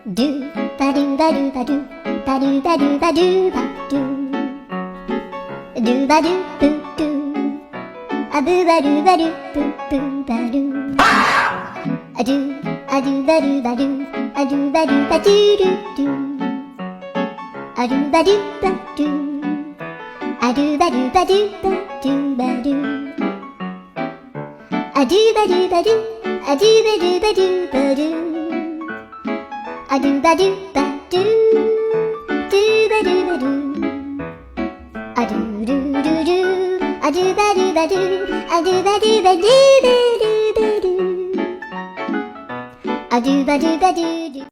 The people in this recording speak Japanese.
ドゥバドゥバドゥバドゥバドゥバドゥバドゥバドゥドゥバドゥブドゥアブバドゥバドゥブブバドゥアドゥアドゥバドゥバドゥアドゥバドゥバドゥドゥドゥアドゥバドゥバドゥアドゥバドゥバドゥバドゥバドゥアドゥバドゥバドゥアドゥバドゥバドゥバドゥアドゥバドゥバドゥドゥバドゥバドゥアドゥルルルアドゥバドゥバドゥアドゥバドゥバドゥバドゥバドゥアドゥバドゥバドゥ